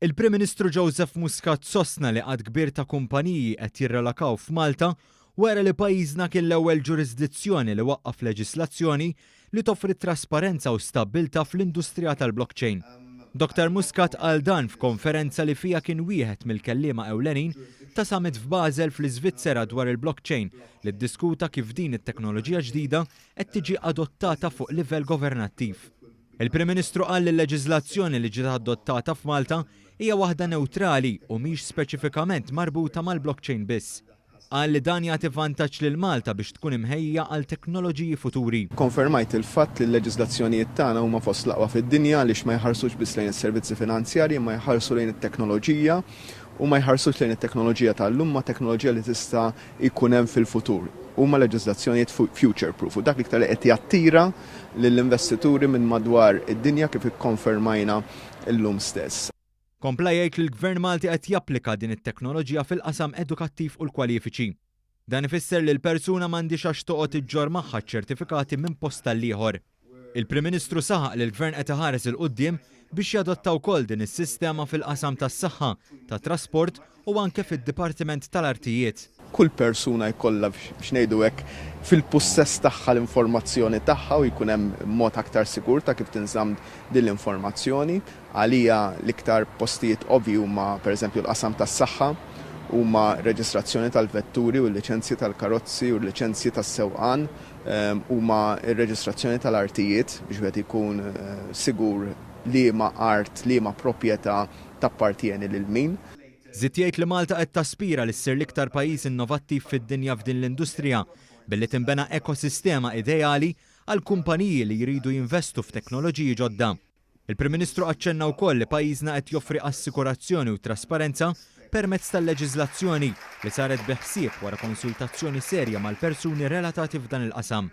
Il-Prim Ministru Joseph Muscat sostna li għad kbir ta' kumpaniji qed jirrelakaw f'Malta wara li pajjiżna kien l-ewwel ġurisdizzjoni li waqqaf leġislazzjoni li toffri trasparenza u stabbilta fl-industrija tal-blockchain. Dr. Muscat qal dan f'konferenza li fija kien wieħed mill-kelliema ewlenin ta' summit f'Basel fl-Iżvizzera dwar il-blockchain li ddiskuta kif din it-teknoloġija ġdida qed tiġi adottata fuq livell governattiv. Il-Prim Ministru qal li l-leġiżlazzjoni li ġiet adottata f'Malta hija waħda newtrali u mhix speċifikament marbuta mal-blockchain biss. Qal li dan jagħti vantaġġ lil Malta biex tkun imħejja għal teknoloġiji futuri. Konfermajt il-fatt li l-leġiżlazzjonijiet tagħna huma fost l-aqwa fid-dinja għaliex ma jħarsux biss lejn is-servizzi finanzjarji, ma jħarsu lejn it-teknoloġija u ma jħarsux lejn it-teknoloġija tal-lum ma teknoloġija li tista' jkun hemm fil-futur. Huma leġiżlazzjonijiet future proof u dak iktar qed jattira lill-investituri minn madwar id-dinja kif ikkonfermajna llum stess. Kompla jgħid li l-Gvern Malti qed japplika din it-teknoloġija fil-qasam edukattiv u l-kwalifiċi. Dan ifisser li l-persuna m'għandix għax toqgħod iġġor magħha ċ-ċertifikati minn post tal-ieħor. Il-Prim Ministru saħaq li l-Gvern qed iħares il-quddiem biex jadotta wkoll din is-sistema fil-qasam tas-saħħa, tat-trasport u anke fid-Dipartiment tal-Artijiet. Kull persuna jkollha biex ngħidu hekk fil-pussess tagħha l-informazzjoni tagħha u jkun hemm mod aktar sigur ta' kif tinżamm din l-informazzjoni. Għalija l-iktar postijiet ovvji huma pereżempju l-qasam tas-saħħa, huma reġistrazzjoni tal-vetturi u l-liċenzji tal-karozzi u l-liċenzji tas-sewqan, huma r-reġistrazzjoni tal-artijiet biex wieħed ikun sigur liema art, liema proprjetà tappartieni lil min. Żied jgħid li Malta qed taspira li ssir l-iktar pajjiż innovattiv fid-dinja f'din l-industrija billi tinbena ekosistema ideali għal kumpaniji li jridu jinvestu f'teknoloġiji ġodda. Il-Prim Ministru aċċenna wkoll li pajjiżna qed joffri assikurazzjoni u trasparenza permezz tal-leġiżlazzjoni li saret biħsieb wara konsultazzjoni serja mal-persuni relatati f'dan il-qasam.